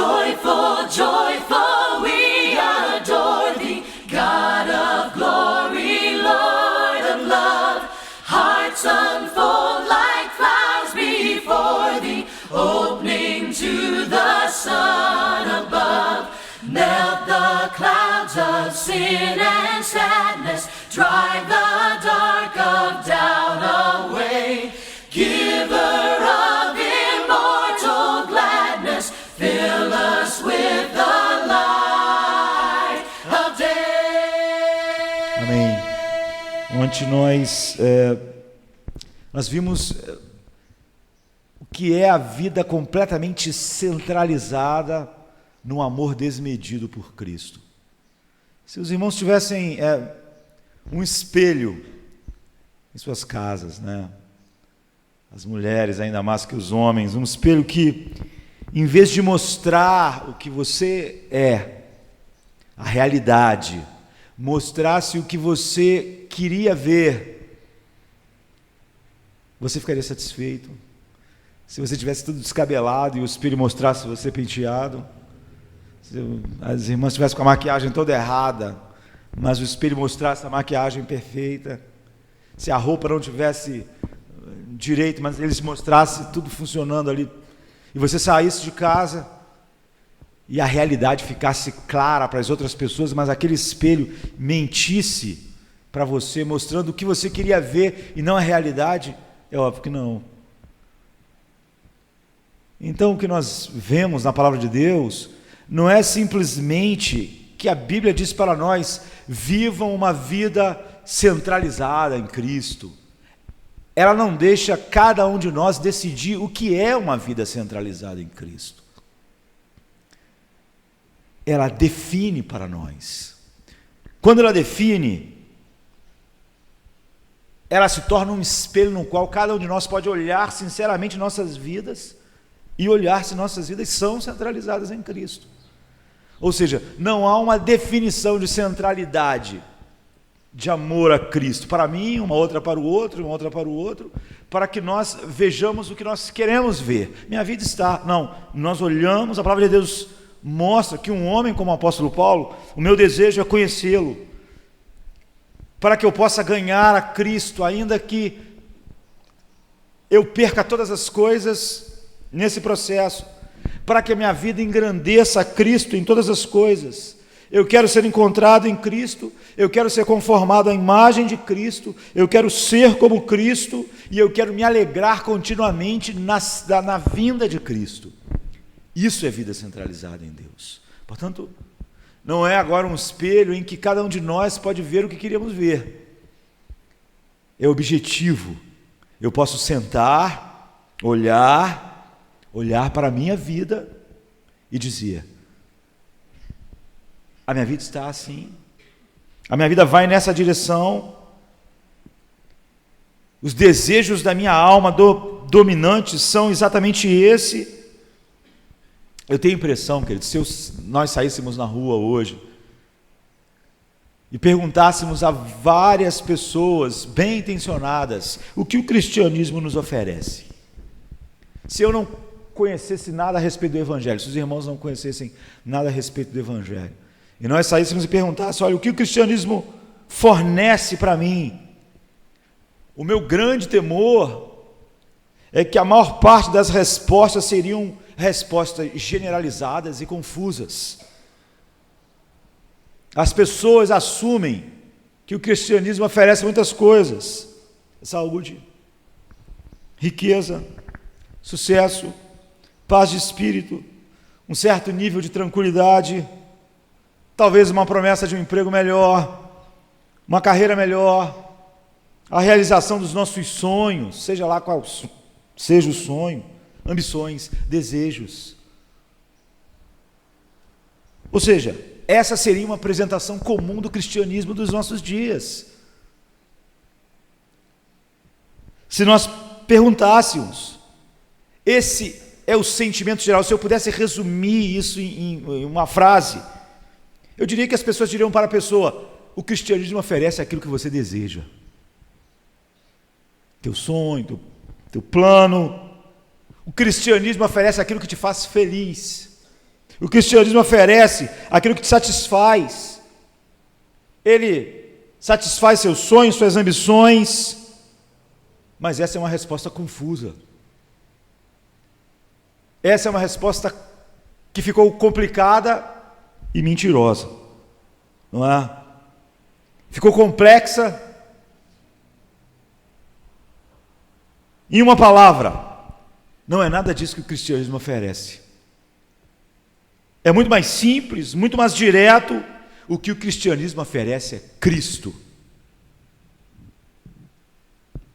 Joyful, joyful, we adore thee, God of glory, Lord of love. Hearts unfold like flowers before thee, opening to the sun above. Melt the clouds of sin and sadness, drive the dark of doubt away. Giver of immortal gladness, fill us with the light of day. Amém. Ontem nós vimos o que é a vida completamente centralizada no amor desmedido por Cristo. Se os irmãos tivessem um espelho em suas casas, né? As mulheres ainda mais que os homens, um espelho que, em vez de mostrar o que você é, a realidade, mostrasse o que você queria ver, você ficaria satisfeito? Se você tivesse tudo descabelado e o espelho mostrasse você penteado, se as irmãs estivessem com a maquiagem toda errada, mas o espelho mostrasse a maquiagem perfeita, se a roupa não tivesse direito, mas eles mostrassem tudo funcionando ali, e você saísse de casa e a realidade ficasse clara para as outras pessoas, mas aquele espelho mentisse para você, mostrando o que você queria ver e não a realidade, é óbvio que não. Então o que nós vemos na palavra de Deus não é simplesmente que a Bíblia diz para nós: vivam uma vida centralizada em Cristo. Ela não deixa cada um de nós decidir o que é uma vida centralizada em Cristo. Ela define para nós. Quando ela define, ela se torna um espelho no qual cada um de nós pode olhar sinceramente nossas vidas e olhar se nossas vidas são centralizadas em Cristo. Ou seja, não há uma definição de centralidade, de amor a Cristo, para mim, uma outra para o outro, uma outra para o outro, para que nós vejamos o que nós queremos ver. Minha vida está, não, nós olhamos, a palavra de Deus mostra que um homem como o apóstolo Paulo, o meu desejo é conhecê-lo, para que eu possa ganhar a Cristo, ainda que eu perca todas as coisas nesse processo, para que a minha vida engrandeça a Cristo em todas as coisas. Eu quero ser encontrado em Cristo, eu quero ser conformado à imagem de Cristo, eu quero ser como Cristo, e eu quero me alegrar continuamente na vinda de Cristo. Isso é vida centralizada em Deus. Portanto, não é agora um espelho em que cada um de nós pode ver o que queríamos ver. É objetivo. Eu posso sentar, olhar para a minha vida e dizer: a minha vida está assim, a minha vida vai nessa direção, os desejos da minha alma dominantes são exatamente esse. Eu tenho a impressão, queridos, se nós saíssemos na rua hoje e perguntássemos a várias pessoas bem intencionadas o que o cristianismo nos oferece, se eu não conhecesse nada a respeito do Evangelho, se os irmãos não conhecessem nada a respeito do Evangelho, e nós saíssemos e perguntássemos: olha, o que o cristianismo fornece para mim? O meu grande temor é que a maior parte das respostas seriam respostas generalizadas e confusas. As pessoas assumem que o cristianismo oferece muitas coisas: saúde, riqueza, sucesso, paz de espírito, um certo nível de tranquilidade, talvez uma promessa de um emprego melhor, uma carreira melhor, a realização dos nossos sonhos, seja lá qual seja o sonho, ambições, desejos. Ou seja, essa seria uma apresentação comum do cristianismo dos nossos dias. Se nós perguntássemos, esse é o sentimento geral, se eu pudesse resumir isso em uma frase, eu diria que as pessoas diriam para a pessoa: o cristianismo oferece aquilo que você deseja, teu sonho, teu plano. O cristianismo oferece aquilo que te faz feliz. O cristianismo oferece aquilo que te satisfaz. Ele satisfaz seus sonhos, suas ambições, mas essa é uma resposta confusa. Essa é uma resposta que ficou complicada e mentirosa, não é? Ficou complexa. Em uma palavra, não é nada disso que o cristianismo oferece. É muito mais simples, muito mais direto. O que o cristianismo oferece é Cristo.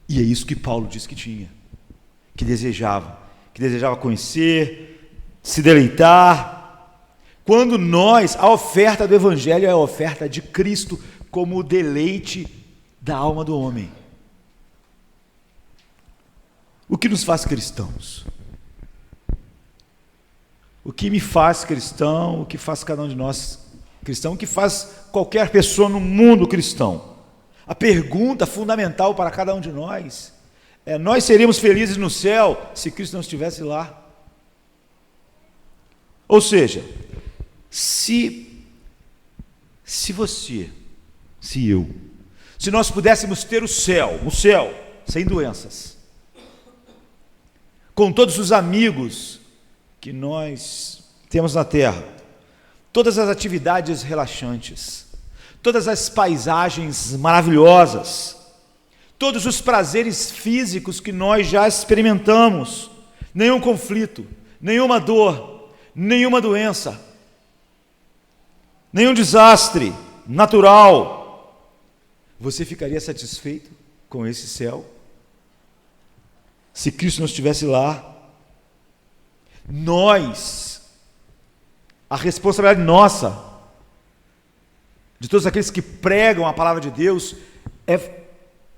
E é isso que Paulo diz que tinha, que desejava conhecer, se deleitar. Quando a oferta do Evangelho é a oferta de Cristo como o deleite da alma do homem. O que nos faz cristãos? O que me faz cristão, o que faz cada um de nós cristão, o que faz qualquer pessoa no mundo cristão? A pergunta fundamental para cada um de nós é: nós seríamos felizes no céu se Cristo não estivesse lá? Ou seja, se nós pudéssemos ter o céu, sem doenças, com todos os amigos que nós temos na terra, todas as atividades relaxantes, todas as paisagens maravilhosas, todos os prazeres físicos que nós já experimentamos, nenhum conflito, nenhuma dor, nenhuma doença, nenhum desastre natural, você ficaria satisfeito com esse céu? Se Cristo não estivesse lá, a responsabilidade nossa, de todos aqueles que pregam a palavra de Deus, é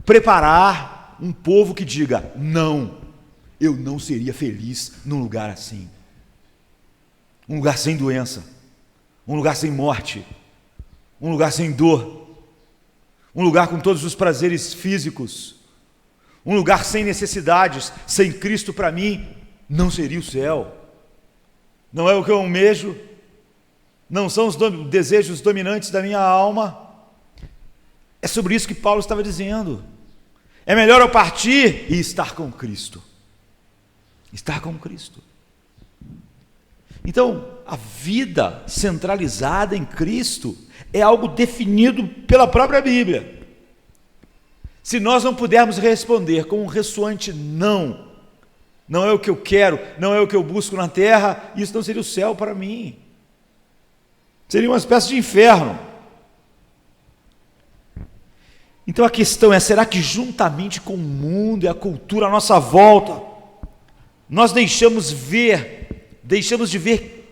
preparar um povo que diga: não, eu não seria feliz num lugar assim, um lugar sem doença, um lugar sem morte, um lugar sem dor, um lugar com todos os prazeres físicos, um lugar sem necessidades. Sem Cristo, para mim, não seria o céu. Não é o que eu almejo, não são os desejos dominantes da minha alma. É sobre isso que Paulo estava dizendo. É melhor eu partir e estar com Cristo. Estar com Cristo. Então, a vida centralizada em Cristo é algo definido pela própria Bíblia. Se nós não pudermos responder com um ressoante não, não é o que eu quero, não é o que eu busco na terra, isso não seria o céu para mim. Seria uma espécie de inferno. Então a questão é: será que juntamente com o mundo e a cultura à nossa volta, nós deixamos de ver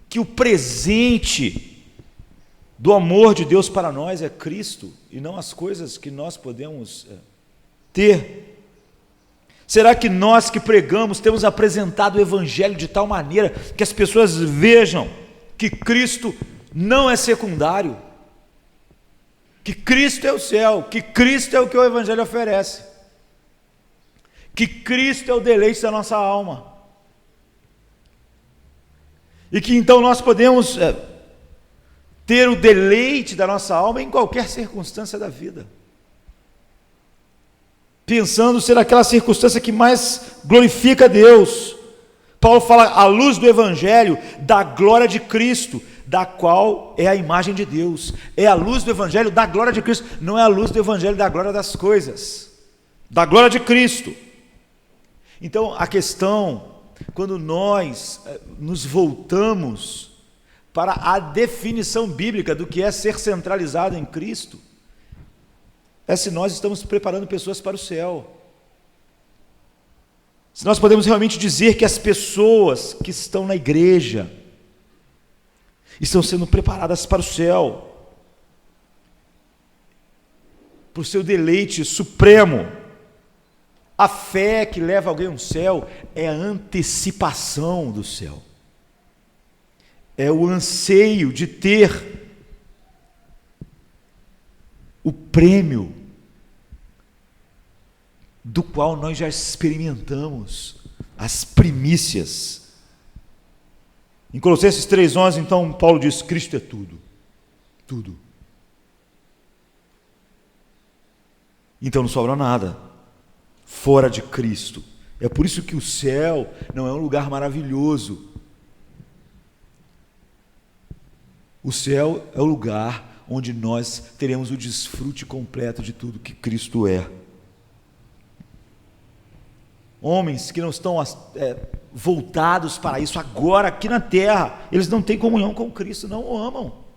que o presente do amor de Deus para nós é Cristo e não as coisas que nós podemos ter? Será que nós que pregamos temos apresentado o Evangelho de tal maneira que as pessoas vejam que Cristo não é secundário, que Cristo é o céu, que Cristo é o que o Evangelho oferece, que Cristo é o deleite da nossa alma, e que então nós podemos ter o deleite da nossa alma em qualquer circunstância da vida, pensando ser aquela circunstância que mais glorifica a Deus. Paulo fala, à luz do Evangelho, da glória de Cristo, da qual é a imagem de Deus. É a luz do Evangelho da glória de Cristo, não é a luz do Evangelho da glória das coisas, da glória de Cristo. Então a questão, quando nós nos voltamos para a definição bíblica do que é ser centralizado em Cristo, é se nós estamos preparando pessoas para o céu. Se nós podemos realmente dizer que as pessoas que estão na igreja estão sendo preparadas para o céu, para o seu deleite supremo. A fé que leva alguém ao céu é a antecipação do céu, é o anseio de ter o prêmio do qual nós já experimentamos as primícias. Em Colossenses 3,11, então, Paulo diz: Cristo é tudo. Tudo. Então não sobra nada fora de Cristo. É por isso que o céu não é um lugar maravilhoso. O céu é o lugar onde nós teremos o desfrute completo de tudo que Cristo é. Homens que não estão voltados para isso agora aqui na terra, eles não têm comunhão com Cristo, não o amam.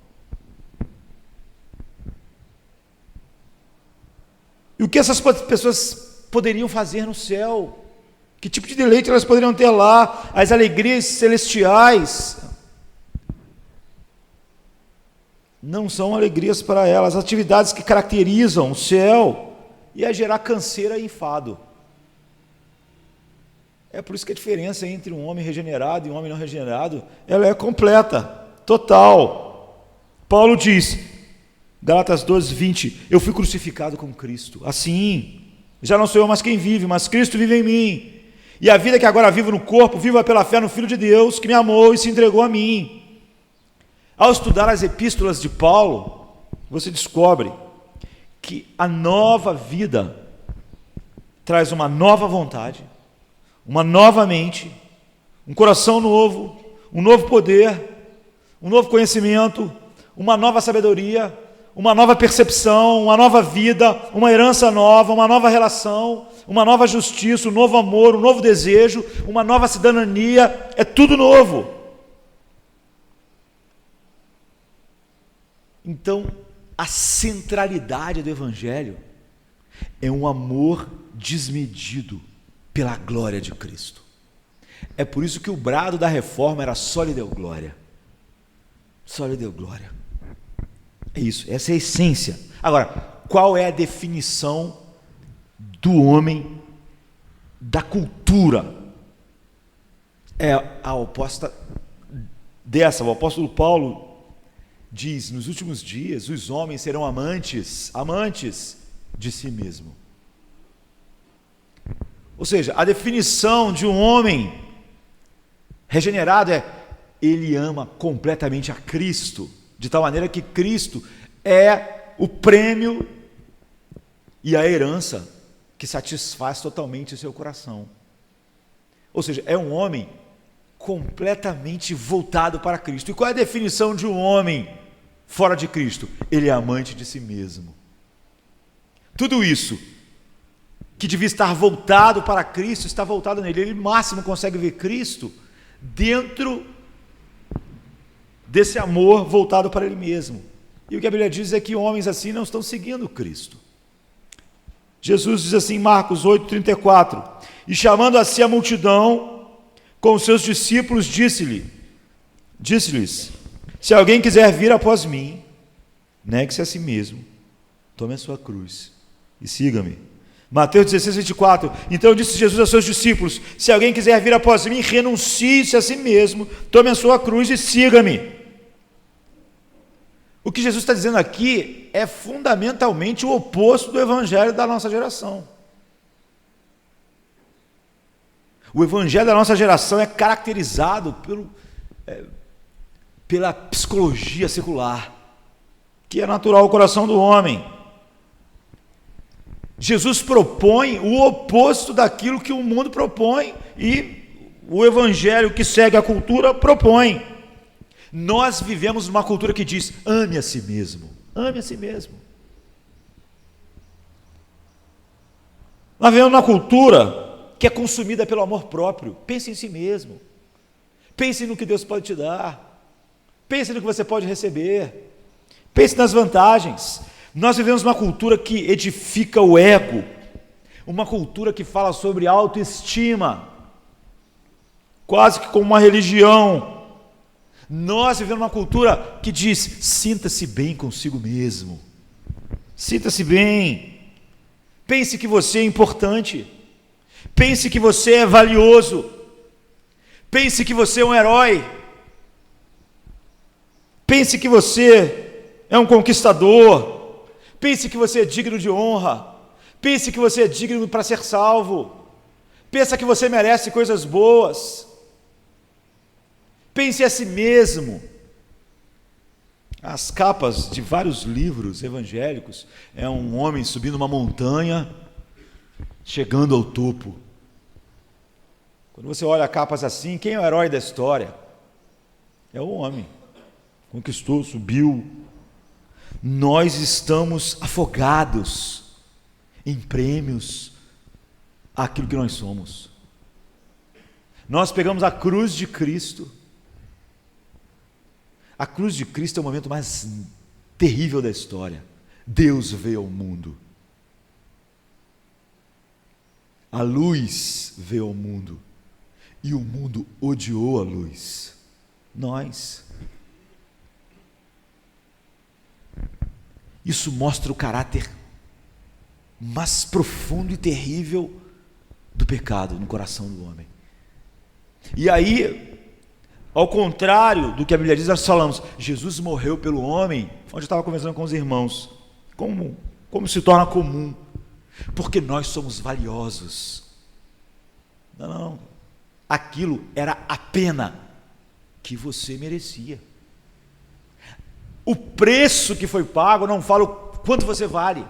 E o que essas pessoas poderiam fazer no céu? Que tipo de deleite elas poderiam ter lá? As alegrias celestiais não são alegrias para elas. As atividades que caracterizam o céu ia gerar canseira e enfado. É por isso que a diferença entre um homem regenerado e um homem não regenerado, ela é completa, total. Paulo diz, Gálatas 12:20, eu fui crucificado com Cristo. Assim, já não sou eu mais quem vive, mas Cristo vive em mim. E a vida que agora vivo no corpo, viva pela fé no Filho de Deus, que me amou e se entregou a mim. Ao estudar as epístolas de Paulo, você descobre que a nova vida traz uma nova vontade, uma nova mente, um coração novo, um novo poder, um novo conhecimento, uma nova sabedoria, uma nova percepção, uma nova vida, uma herança nova, uma nova relação, uma nova justiça, um novo amor, um novo desejo, uma nova cidadania, é tudo novo. Então, a centralidade do Evangelho é um amor desmedido pela glória de Cristo. É por isso que o brado da reforma era só lhe deu glória. Só lhe deu glória. É isso, essa é a essência. Agora, qual é a definição do homem, da cultura? É a oposta dessa. O apóstolo Paulo diz, nos últimos dias, os homens serão amantes de si mesmo. Ou seja, a definição de um homem regenerado é, ele ama completamente a Cristo, de tal maneira que Cristo é o prêmio e a herança que satisfaz totalmente o seu coração. Ou seja, é um homem completamente voltado para Cristo. E qual é a definição de um homem fora de Cristo? Ele é amante de si mesmo. Tudo isso que devia estar voltado para Cristo, está voltado nele. Ele, no máximo, consegue ver Cristo dentro desse amor voltado para ele mesmo. E o que a Bíblia diz é que homens assim não estão seguindo Cristo. Jesus diz assim em Marcos 8:34, e chamando a si a multidão, com os seus discípulos, disse-lhes, se alguém quiser vir após mim, negue-se a si mesmo, tome a sua cruz e siga-me. Mateus 16:24, então disse Jesus aos seus discípulos, se alguém quiser vir após mim, renuncie-se a si mesmo, tome a sua cruz e siga-me. O que Jesus está dizendo aqui é fundamentalmente o oposto do evangelho da nossa geração. O evangelho da nossa geração é caracterizado pela psicologia secular, que é natural ao coração do homem. Jesus propõe o oposto daquilo que o mundo propõe e o evangelho que segue a cultura propõe. Nós vivemos numa cultura que diz, ame a si mesmo, ame a si mesmo. Nós vivemos numa cultura que é consumida pelo amor próprio. Pense em si mesmo, pense no que Deus pode te dar, pense no que você pode receber, pense nas vantagens. Nós vivemos uma cultura que edifica o ego, uma cultura que fala sobre autoestima, quase que como uma religião. Nós vivemos uma cultura que diz, sinta-se bem consigo mesmo, sinta-se bem, pense que você é importante, pense que você é valioso, pense que você é um herói, pense que você é um conquistador, pense que você é digno de honra, pense que você é digno para ser salvo, pensa que você merece coisas boas, Pense a si mesmo. As capas de vários livros evangélicos é um homem subindo uma montanha, chegando ao topo. Quando você olha capas assim, quem é o herói da história? É o homem. Conquistou, subiu. Nós estamos afogados em prêmios àquilo que nós somos. Nós pegamos a cruz de Cristo. A cruz de Cristo é o momento mais terrível da história. Deus veio ao mundo. A luz veio ao mundo. E o mundo odiou a luz. Nós. Isso mostra o caráter mais profundo e terrível do pecado no coração do homem. E aí, ao contrário do que a Bíblia diz, nós falamos, Jesus morreu pelo homem, onde eu estava conversando com os irmãos, como se torna comum, porque nós somos valiosos. Não, aquilo era a pena que você merecia. O preço que foi pago, não falo quanto você vale,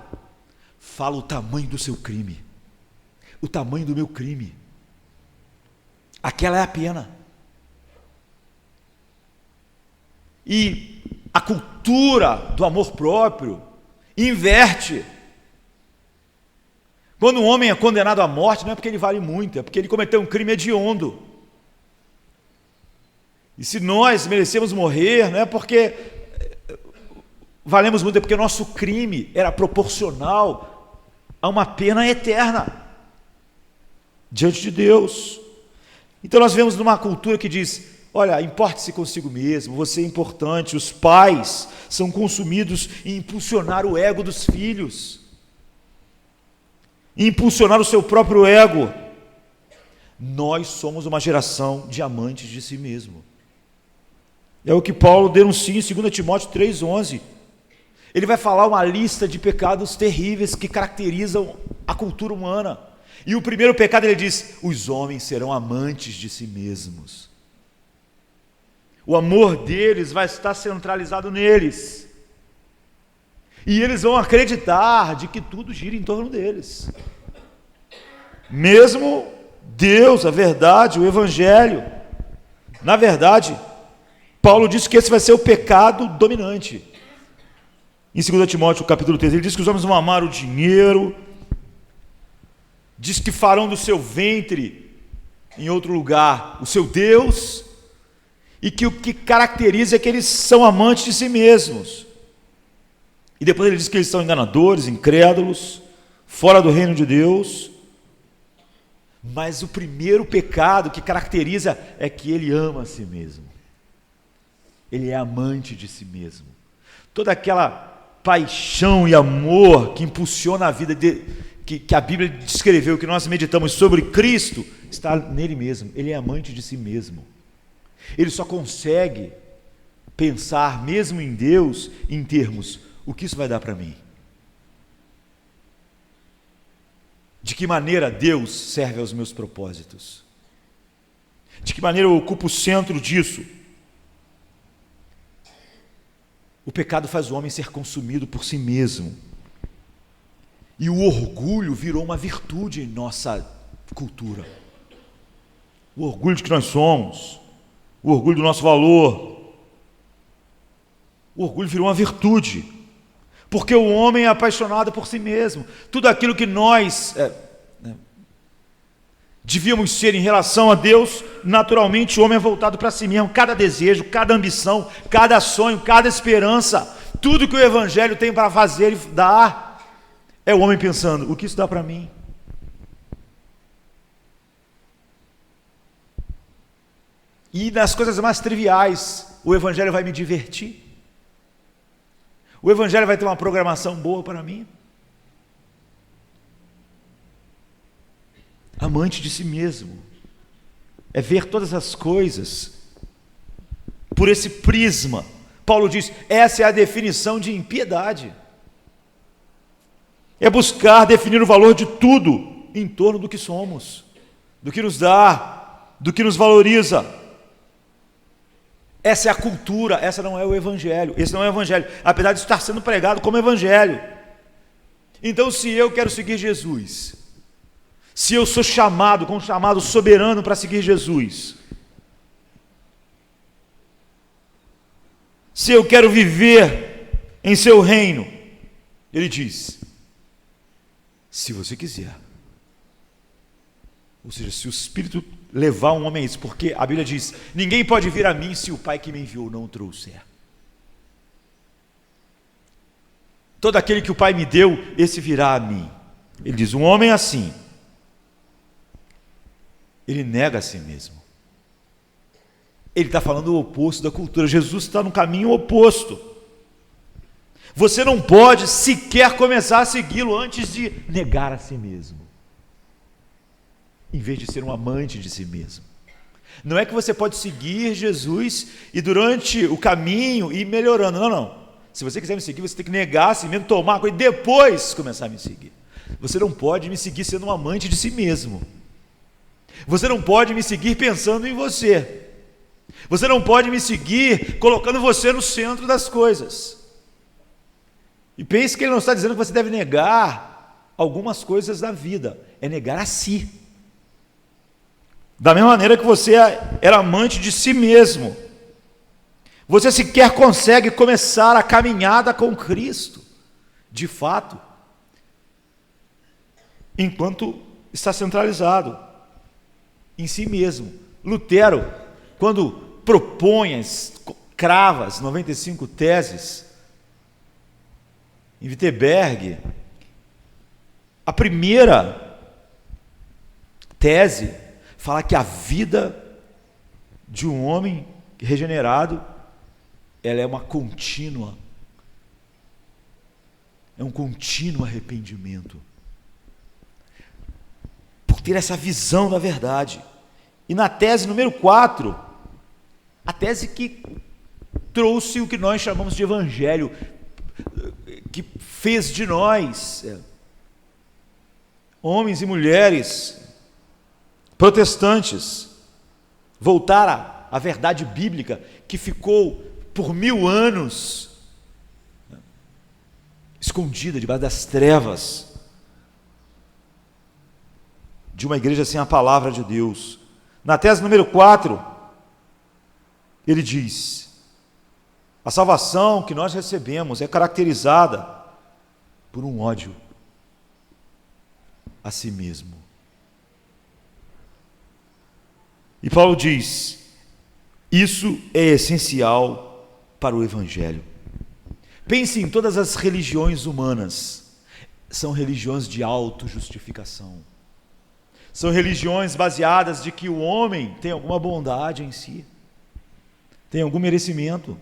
fala o tamanho do seu crime, o tamanho do meu crime. Aquela é a pena. E a cultura do amor próprio inverte. Quando um homem é condenado à morte, não é porque ele vale muito, é porque ele cometeu um crime hediondo. E se nós merecemos morrer, não é porque valemos muito, é porque o nosso crime era proporcional a uma pena eterna diante de Deus. Então nós vemos numa cultura que diz, olha, importe-se consigo mesmo, você é importante. Os pais são consumidos em impulsionar o ego dos filhos, em impulsionar o seu próprio ego. Nós somos uma geração de amantes de si mesmo. É o que Paulo denuncia em 2 Timóteo 3,11. Ele vai falar uma lista de pecados terríveis que caracterizam a cultura humana. E o primeiro pecado, ele diz, os homens serão amantes de si mesmos. O amor deles vai estar centralizado neles. E eles vão acreditar de que tudo gira em torno deles. Mesmo Deus, a verdade, o Evangelho. Na verdade, Paulo disse que esse vai ser o pecado dominante. Em 2 Timóteo capítulo 3, ele diz que os homens vão amar o dinheiro, diz que farão do seu ventre, em outro lugar, o seu Deus, e que o que caracteriza é que eles são amantes de si mesmos. E depois ele diz que eles são enganadores, incrédulos, fora do reino de Deus. Mas o primeiro pecado que caracteriza é que ele ama a si mesmo. Ele é amante de si mesmo. Toda aquela paixão e amor que impulsiona a vida que a Bíblia descreveu, que nós meditamos sobre Cristo, está nele mesmo. Ele é amante de si mesmo. Ele só consegue pensar, mesmo em Deus, em termos, o que isso vai dar para mim? De que maneira Deus serve aos meus propósitos? De que maneira eu ocupo o centro disso? O pecado faz o homem ser consumido por si mesmo. E o orgulho virou uma virtude em nossa cultura. O orgulho de que nós somos, o orgulho do nosso valor. O orgulho virou uma virtude, porque o homem é apaixonado por si mesmo. Tudo aquilo que nós devíamos ser em relação a Deus, naturalmente o homem é voltado para si mesmo. Cada desejo, cada ambição, cada sonho, cada esperança, tudo que o Evangelho tem para fazer e dar, é o homem pensando, o que isso dá para mim? E nas coisas mais triviais, o Evangelho vai me divertir? O Evangelho vai ter uma programação boa para mim? Amante de si mesmo é ver todas as coisas por esse prisma. Paulo diz, essa é a definição de impiedade. É buscar definir o valor de tudo em torno do que somos, do que nos dá, do que nos valoriza. Essa é a cultura, essa não é o evangelho. Esse não é o evangelho, apesar de estar sendo pregado como evangelho. Então, se eu quero seguir Jesus, se eu sou chamado com um chamado soberano para seguir Jesus, se eu quero viver em seu reino, ele diz: se você quiser. Ou seja, se o Espírito levar um homem a isso, porque a Bíblia diz: ninguém pode vir a mim se o Pai que me enviou não o trouxer. Todo aquele que o Pai me deu, esse virá a mim. Ele diz: um homem assim, ele nega a si mesmo. Ele está falando o oposto da cultura. Jesus está no caminho oposto. Você não pode sequer começar a segui-lo antes de negar a si mesmo, em vez de ser um amante de si mesmo. Não é que você pode seguir Jesus e durante o caminho ir melhorando. Não, não. Se você quiser me seguir, você tem que negar a si mesmo, tomar coisa e depois começar a me seguir. Você não pode me seguir sendo um amante de si mesmo. Você não pode me seguir pensando em você. Você não pode me seguir colocando você no centro das coisas. E pense que ele não está dizendo que você deve negar algumas coisas da vida. É negar a si. Da mesma maneira que você era amante de si mesmo. Você sequer consegue começar a caminhada com Cristo, de fato, enquanto está centralizado em si mesmo. Lutero, quando propõe, crava as 95 teses, em Wittenberg, a primeira tese fala que a vida de um homem regenerado, ela é uma contínua, é um contínuo arrependimento, por ter essa visão da verdade. E na tese número 4, a tese que trouxe o que nós chamamos de evangelho, que fez de nós, homens e mulheres protestantes, voltar à verdade bíblica que ficou por 1000 anos escondida debaixo das trevas de uma igreja sem a palavra de Deus. Na tese número 4, ele diz: a salvação que nós recebemos é caracterizada por um ódio a si mesmo. E Paulo diz: isso é essencial para o Evangelho. Pense em todas as religiões humanas. São religiões de autojustificação. São religiões baseadas de que o homem tem alguma bondade em si, tem algum merecimento,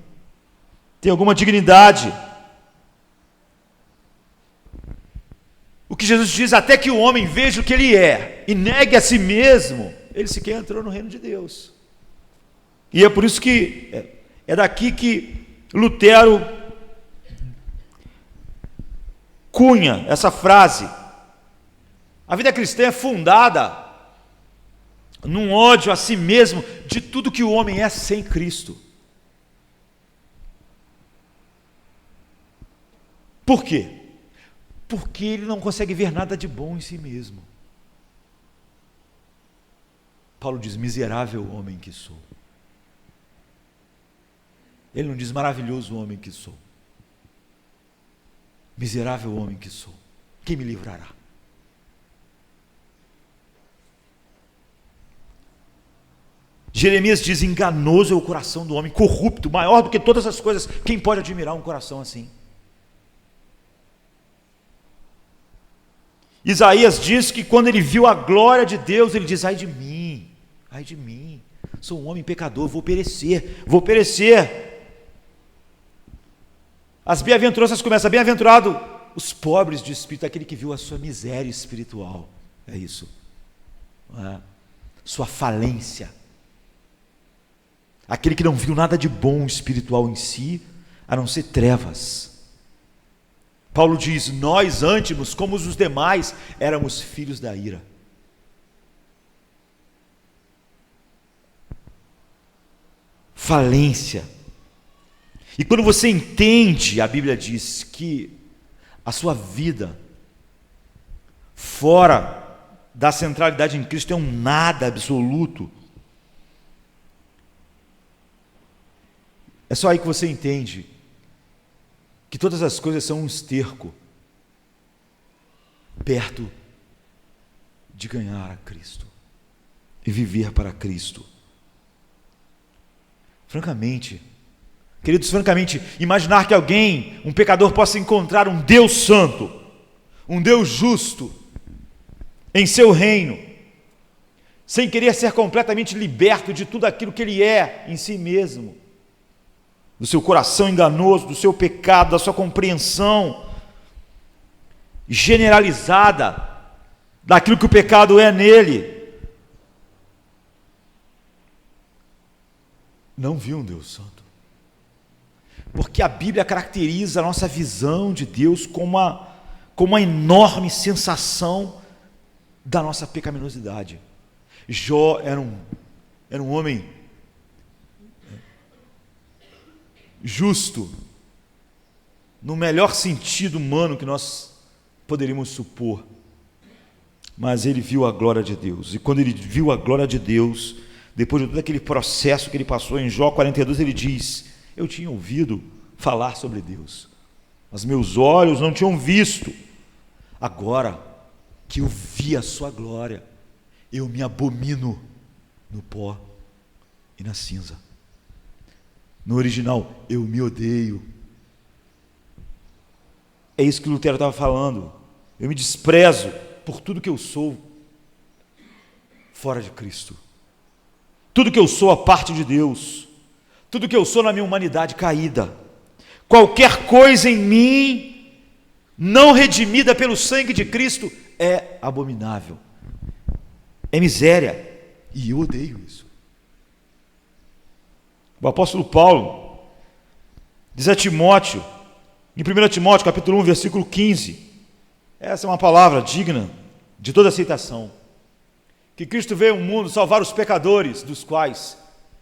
tem alguma dignidade. O que Jesus diz: até que o homem veja o que ele é e negue a si mesmo, ele sequer entrou no reino de Deus. E é por isso que é daqui que Lutero cunha essa frase: a vida cristã é fundada num ódio a si mesmo de tudo que o homem é sem Cristo. Por quê? Porque ele não consegue ver nada de bom em si mesmo. Paulo diz: miserável homem que sou. Ele não diz maravilhoso homem que sou. Miserável homem que sou. Quem me livrará? Jeremias diz: enganoso é o coração do homem, corrupto, maior do que todas as coisas. Quem pode admirar um coração assim? Isaías diz que quando ele viu a glória de Deus, ele diz: ai de mim, sou um homem pecador, vou perecer. As bem-aventuranças começam: bem-aventurado os pobres de espírito, aquele que viu a sua miséria espiritual, é isso, sua falência, aquele que não viu nada de bom espiritual em si, a não ser trevas. Paulo diz: nós antes, como os demais, éramos filhos da ira. falência. E quando você entende, a Bíblia diz que a sua vida fora da centralidade em Cristo é um nada absoluto. É só aí que você entende que todas as coisas são um esterco perto de ganhar a Cristo e viver para Cristo. Francamente, queridos, imaginar que alguém, um pecador, possa encontrar um Deus santo, um Deus justo, em seu reino, sem querer ser completamente liberto de tudo aquilo que ele é em si mesmo, do seu coração enganoso, do seu pecado, da sua compreensão generalizada daquilo que o pecado é nele, não viu um Deus santo. Porque a Bíblia caracteriza a nossa visão de Deus como uma enorme sensação da nossa pecaminosidade. Jó era um homem justo, no melhor sentido humano que nós poderíamos supor. Mas ele viu a glória de Deus. E quando ele viu a glória de Deus, depois de todo aquele processo que ele passou, em Jó 42 ele diz: eu tinha ouvido falar sobre Deus, mas meus olhos não tinham visto. Agora que eu vi a sua glória, eu me abomino no pó e na cinza. No original, eu me odeio. É isso que Lutero estava falando. Eu me desprezo por tudo que eu sou fora de Cristo. Tudo que eu sou a parte de Deus. Tudo que eu sou na minha humanidade caída. Qualquer coisa em mim não redimida pelo sangue de Cristo é abominável, é miséria, e eu odeio isso. O apóstolo Paulo diz a Timóteo, em 1 Timóteo capítulo 1, versículo 15, essa é uma palavra digna de toda aceitação, que Cristo veio ao mundo salvar os pecadores, dos quais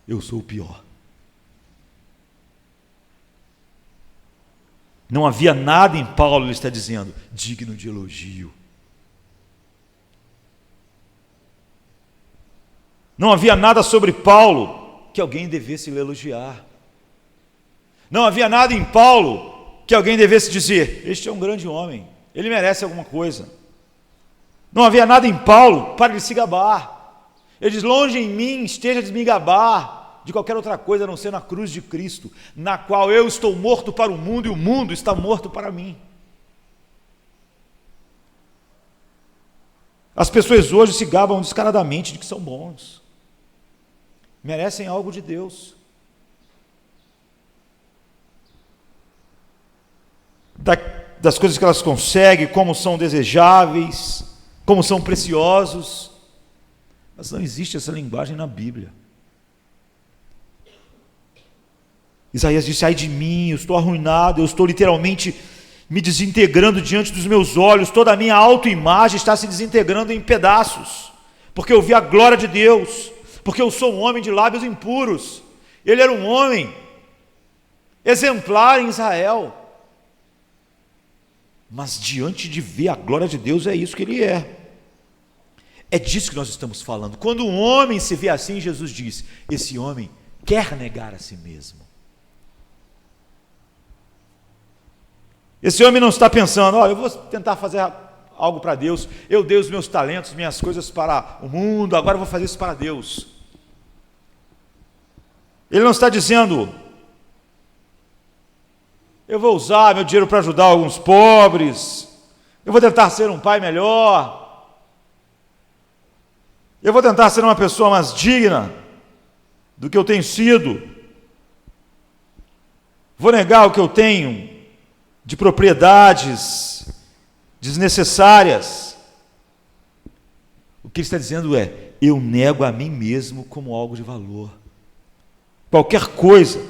eu sou o pior. Não havia nada em Paulo, ele está dizendo, digno de elogio. Não havia nada sobre Paulo que alguém devesse lhe elogiar. Não havia nada em Paulo que alguém devesse dizer: este é um grande homem, ele merece alguma coisa. Não havia nada em Paulo para ele se gabar. Ele diz: longe em mim esteja de me gabar de qualquer outra coisa a não ser na cruz de Cristo, na qual eu estou morto para o mundo e o mundo está morto para mim. As pessoas hoje se gabam descaradamente de que são bons, merecem algo de Deus. Das coisas que elas conseguem, como são desejáveis, como são preciosos. Mas não existe essa linguagem na Bíblia. Isaías disse: ai de mim, eu estou arruinado, eu estou literalmente me desintegrando diante dos meus olhos, toda a minha autoimagem está se desintegrando em pedaços, porque eu vi a glória de Deus, porque eu sou um homem de lábios impuros. Ele era um homem exemplar em Israel, mas diante de ver a glória de Deus, é isso que ele é. É disso que nós estamos falando. Quando um homem se vê assim, Jesus diz: esse homem quer negar a si mesmo. Esse homem não está pensando: olha, eu vou tentar fazer algo para Deus, eu dei os meus talentos, minhas coisas para o mundo, agora eu vou fazer isso para Deus. Ele não está dizendo: eu vou usar meu dinheiro para ajudar alguns pobres, eu vou tentar ser um pai melhor, eu vou tentar ser uma pessoa mais digna do que eu tenho sido, vou negar o que eu tenho de propriedades desnecessárias. O que ele está dizendo é: eu nego a mim mesmo como algo de valor. Qualquer coisa,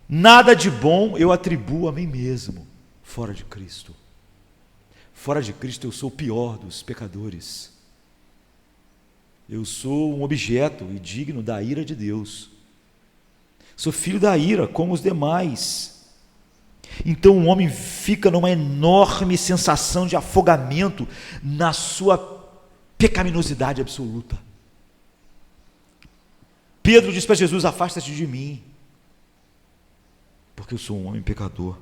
nada de bom eu atribuo a mim mesmo, fora de Cristo. Fora de Cristo eu sou o pior dos pecadores. Eu sou um objeto e digno da ira de Deus. Sou filho da ira, como os demais. Então o homem fica numa enorme sensação de afogamento na sua pecaminosidade absoluta. Pedro diz para Jesus: afasta-te de mim, porque eu sou um homem pecador.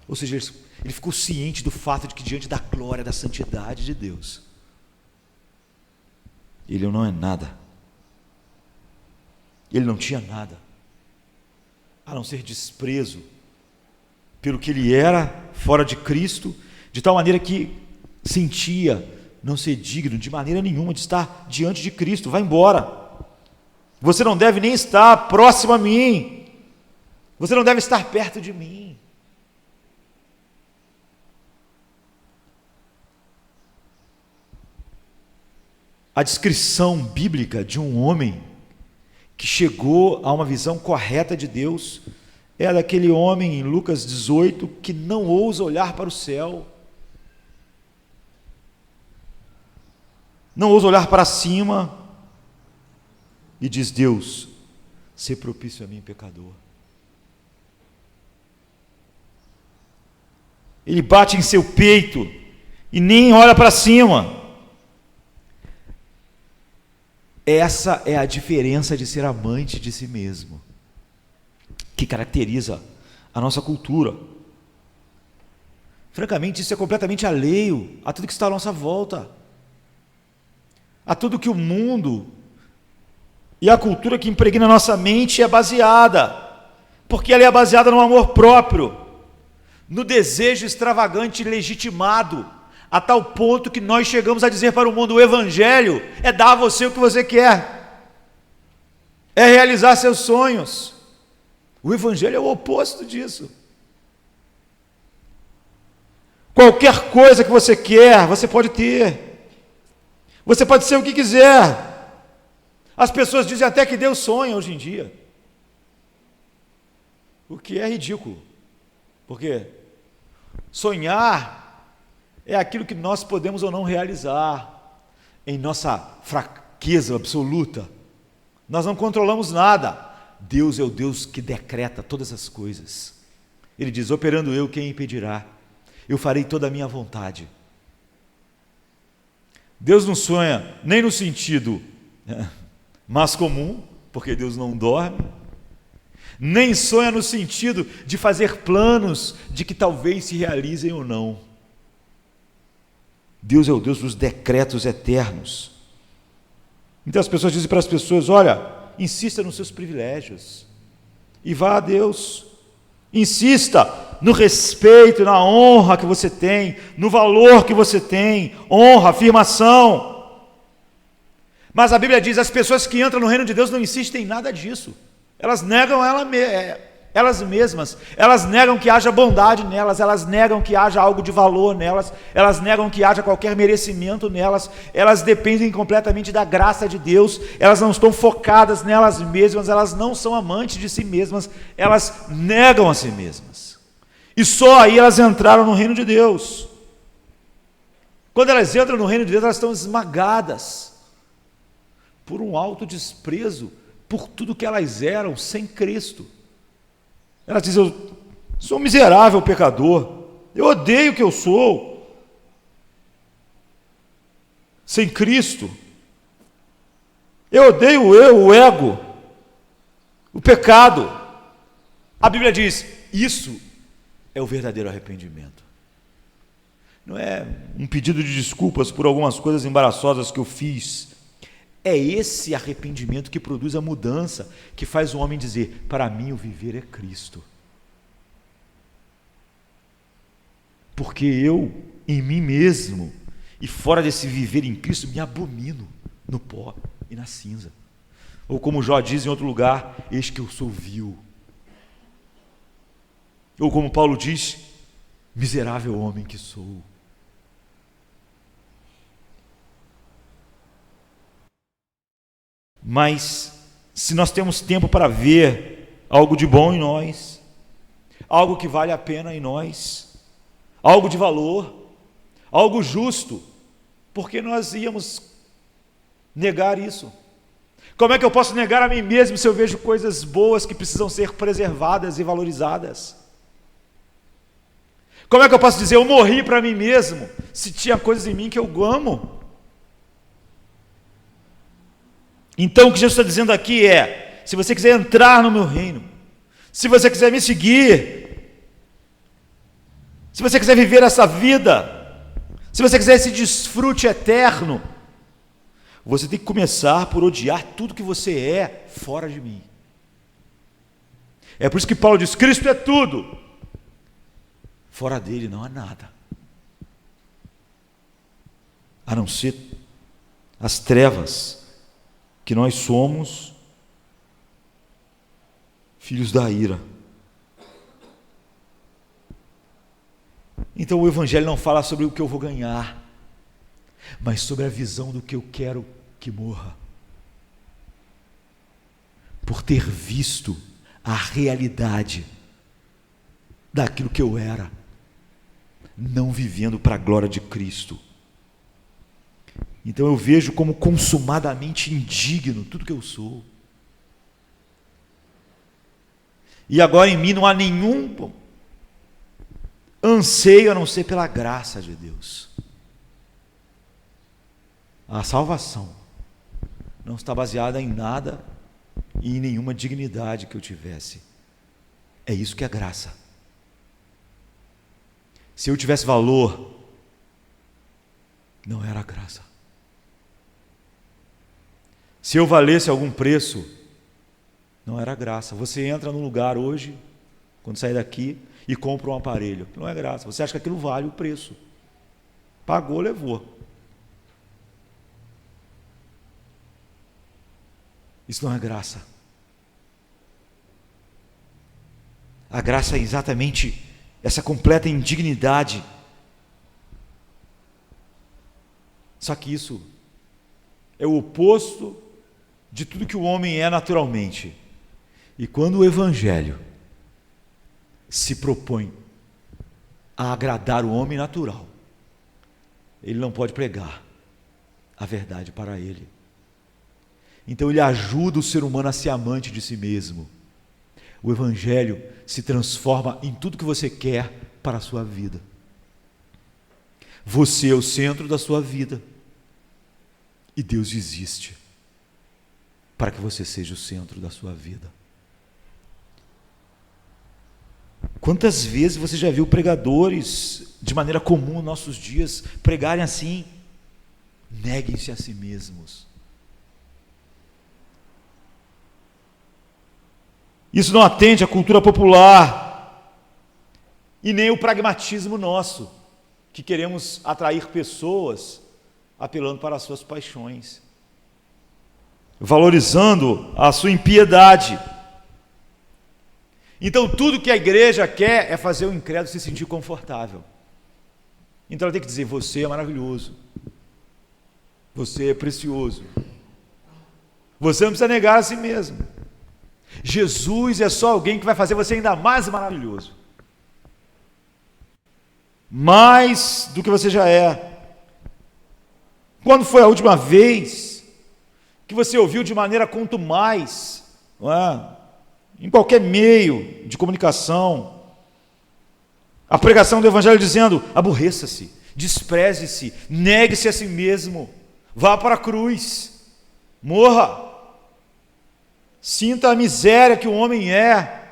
Ou seja, ele ficou ciente do fato de que diante da glória, da santidade de Deus, ele não é nada. Ele não tinha nada, a não ser desprezo pelo que ele era fora de Cristo, de tal maneira que sentia não ser digno de maneira nenhuma de estar diante de Cristo. Vai embora, você não deve nem estar próximo a mim, você não deve estar perto de mim. A descrição bíblica de um homem que chegou a uma visão correta de Deus é daquele homem em Lucas 18 que não ousa olhar para o céu, não ousa olhar para cima e diz: Deus, sê propício a mim, pecador. Ele bate em seu peito e nem olha para cima. Essa é a diferença de ser amante de si mesmo, que caracteriza a nossa cultura. Francamente, isso é completamente alheio a tudo que está à nossa volta, a tudo que o mundo e a cultura que impregna a nossa mente é baseada, porque ela é baseada no amor próprio, no desejo extravagante e legitimado, a tal ponto que nós chegamos a dizer para o mundo: o Evangelho é dar a você o que você quer, é realizar seus sonhos. O Evangelho é o oposto disso. Qualquer coisa que você quer, você pode ter, você pode ser o que quiser. As pessoas dizem até que Deus sonha hoje em dia, o que é ridículo, porque sonhar é aquilo que nós podemos ou não realizar em nossa fraqueza absoluta. Nós não controlamos nada. Deus é o Deus que decreta todas as coisas. Ele diz: operando eu, quem impedirá? Eu farei toda a minha vontade. Deus não sonha nem no sentido mais comum, porque Deus não dorme, nem sonha no sentido de fazer planos de que talvez se realizem ou não. Deus é o Deus dos decretos eternos. Então as pessoas dizem para as pessoas: olha, insista nos seus privilégios e vá a Deus. Insista no respeito, na honra que você tem, no valor que você tem, honra, afirmação. Mas a Bíblia diz: as pessoas que entram no reino de Deus não insistem em nada disso. Elas negam elas mesmas, elas negam que haja bondade nelas, elas negam que haja algo de valor nelas, elas negam que haja qualquer merecimento nelas, elas dependem completamente da graça de Deus, elas não estão focadas nelas mesmas, elas não são amantes de si mesmas, elas negam a si mesmas. E só aí elas entraram no reino de Deus. Quando elas entram no reino de Deus, elas estão esmagadas por um alto desprezo por tudo que elas eram sem Cristo. Elas dizem: eu sou um miserável pecador, eu odeio o que eu sou sem Cristo, eu odeio o ego, o pecado. A Bíblia diz: isso é o verdadeiro arrependimento. Não é um pedido de desculpas por algumas coisas embaraçosas que eu fiz. É esse arrependimento que produz a mudança, que faz o homem dizer: para mim o viver é Cristo. Porque eu, em mim mesmo, e fora desse viver em Cristo, me abomino no pó e na cinza. Ou como Jó diz em outro lugar: eis que eu sou vil. Ou como Paulo diz: miserável homem que sou. Mas, se nós temos tempo para ver algo de bom em nós, algo que vale a pena em nós, algo de valor, algo justo, por que nós íamos negar isso? Como é que eu posso negar a mim mesmo se eu vejo coisas boas que precisam ser preservadas e valorizadas? Como é que eu posso dizer eu morri para mim mesmo se tinha coisas em mim que eu amo? Então o que Jesus está dizendo aqui é: se você quiser entrar no meu reino, se você quiser me seguir, se você quiser viver essa vida, se você quiser esse desfrute eterno, você tem que começar por odiar tudo que você é fora de mim. É por isso que Paulo diz: Cristo é tudo, fora dele não há nada, a não ser as trevas, que nós somos filhos da ira. Então o Evangelho não fala sobre o que eu vou ganhar, mas sobre a visão do que eu quero que morra. Por ter visto a realidade daquilo que eu era, não vivendo para a glória de Cristo. Então eu vejo como consumadamente indigno tudo que eu sou. E agora em mim não há nenhum anseio a não ser pela graça de Deus. A salvação não está baseada em nada e em nenhuma dignidade que eu tivesse. É isso que é graça. Se eu tivesse valor, não era graça. Se eu valesse algum preço, não era graça. Você entra num lugar hoje, quando sair daqui, e compra um aparelho. Não é graça. Você acha que aquilo vale o preço. Pagou, levou. Isso não é graça. A graça é exatamente essa completa indignidade. Só que isso é o oposto de tudo que o homem é naturalmente. E quando o Evangelho se propõe a agradar o homem natural, ele não pode pregar a verdade para ele. Então ele ajuda o ser humano a ser amante de si mesmo. O Evangelho se transforma em tudo que você quer para a sua vida. Você é o centro da sua vida. E Deus existe para que você seja o centro da sua vida. Quantas vezes você já viu pregadores, de maneira comum nos nossos dias, pregarem assim: neguem-se a si mesmos. Isso não atende à cultura popular e nem o pragmatismo nosso, que queremos atrair pessoas apelando para as suas paixões, valorizando a sua impiedade. Então tudo que a igreja quer é fazer o incrédulo se sentir confortável. Então ela tem que dizer: você é maravilhoso, você é precioso, você não precisa negar a si mesmo. Jesus é só alguém que vai fazer você ainda mais maravilhoso, mais do que você já é. Quando foi a última vez que você ouviu de maneira quanto mais, não é? Em qualquer meio de comunicação, a pregação do Evangelho dizendo: aborreça-se, despreze-se, negue-se a si mesmo, vá para a cruz, morra, sinta a miséria que o homem é.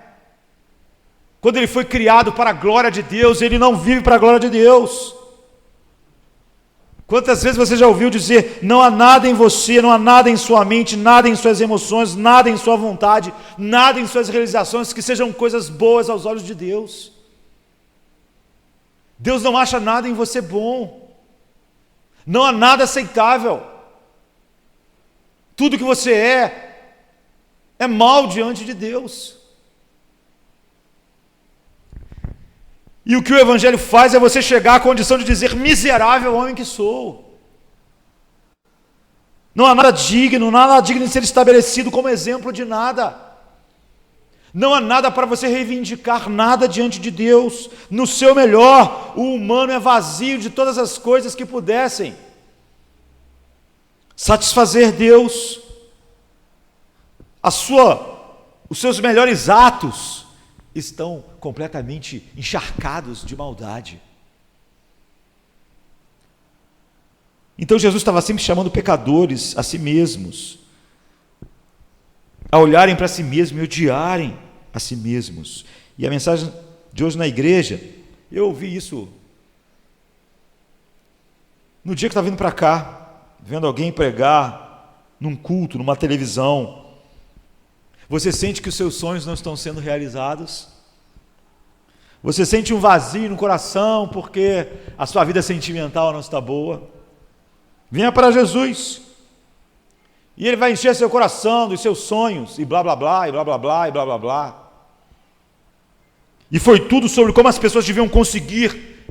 Quando ele foi criado para a glória de Deus, ele não vive para a glória de Deus. Quantas vezes você já ouviu dizer: não há nada em você, não há nada em sua mente, nada em suas emoções, nada em sua vontade, nada em suas realizações que sejam coisas boas aos olhos de Deus. Deus não acha nada em você bom, não há nada aceitável. Tudo que você é mal diante de Deus. E o que o Evangelho faz é você chegar à condição de dizer: miserável homem que sou. Não há nada digno de ser estabelecido como exemplo de nada. Não há nada para você reivindicar nada diante de Deus. No seu melhor, o humano é vazio de todas as coisas que pudessem satisfazer Deus. os seus melhores atos estão completamente encharcados de maldade. Então Jesus estava sempre chamando pecadores a si mesmos, a olharem para si mesmos e odiarem a si mesmos. E a mensagem de hoje na igreja, eu ouvi isso no dia que estava vindo para cá, vendo alguém pregar num culto, numa televisão. Você sente que os seus sonhos não estão sendo realizados? Você sente um vazio no coração porque a sua vida sentimental não está boa? Venha para Jesus, e Ele vai encher seu coração dos seus sonhos, e blá blá blá, e blá blá blá, e blá blá blá. E foi tudo sobre como as pessoas deviam conseguir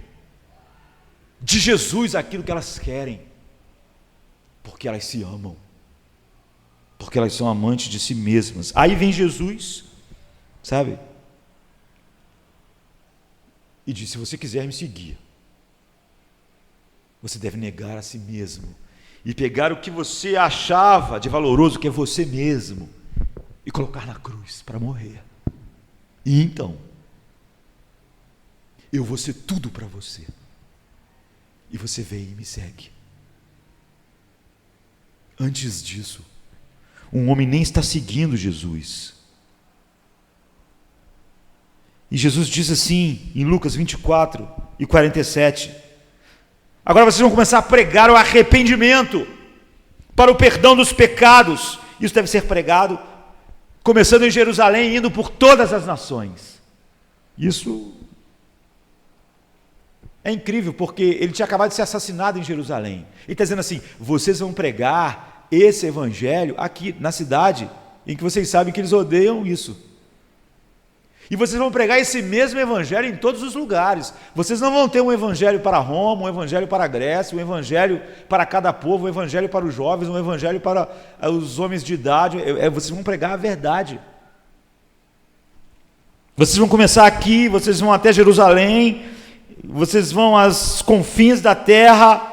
de Jesus aquilo que elas querem, porque elas se amam, porque elas são amantes de si mesmas. Aí vem Jesus, sabe? E diz: se você quiser me seguir, você deve negar a si mesmo e pegar o que você achava de valoroso, que é você mesmo, e colocar na cruz para morrer. E então, eu vou ser tudo para você. E você vem e me segue. Antes disso, um homem nem está seguindo Jesus. E Jesus diz assim, em Lucas 24 e 47, agora vocês vão começar a pregar o arrependimento para o perdão dos pecados. Isso deve ser pregado começando em Jerusalém e indo por todas as nações. Isso é incrível, porque ele tinha acabado de ser assassinado em Jerusalém. Ele está dizendo assim: vocês vão pregar esse evangelho aqui na cidade em que vocês sabem que eles odeiam isso. E vocês vão pregar esse mesmo evangelho em todos os lugares. Vocês não vão ter um evangelho para Roma, um evangelho para a Grécia, um evangelho para cada povo, um evangelho para os jovens, um evangelho para os homens de idade. Vocês vão pregar a verdade. Vocês vão começar aqui, vocês vão até Jerusalém, vocês vão às confins da terra,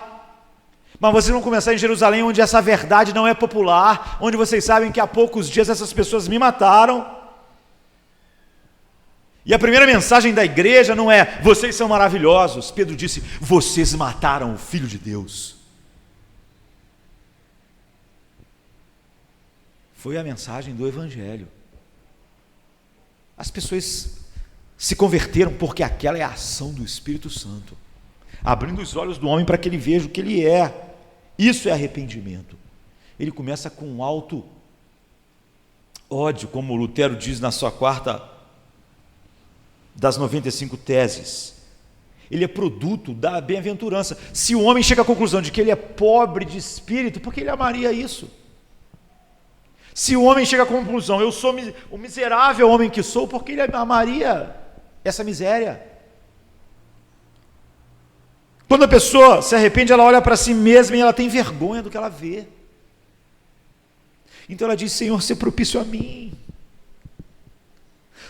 mas vocês vão começar em Jerusalém, onde essa verdade não é popular, onde vocês sabem que há poucos dias essas pessoas me mataram. E a primeira mensagem da igreja não é: vocês são maravilhosos. Pedro disse: vocês mataram o Filho de Deus. Foi a mensagem do evangelho. As pessoas se converteram porque aquela é a ação do Espírito Santo, abrindo os olhos do homem para que ele veja o que ele é. Isso é arrependimento. Ele começa com um alto ódio, como Lutero diz na sua quarta das 95 teses. Ele é produto da bem-aventurança. Se o homem chega à conclusão de que ele é pobre de espírito, por que ele amaria isso? Se o homem chega à conclusão: eu sou o miserável homem que sou, por que ele amaria essa miséria? Quando a pessoa se arrepende, ela olha para si mesma e ela tem vergonha do que ela vê. Então ela diz: Senhor, se propício a mim.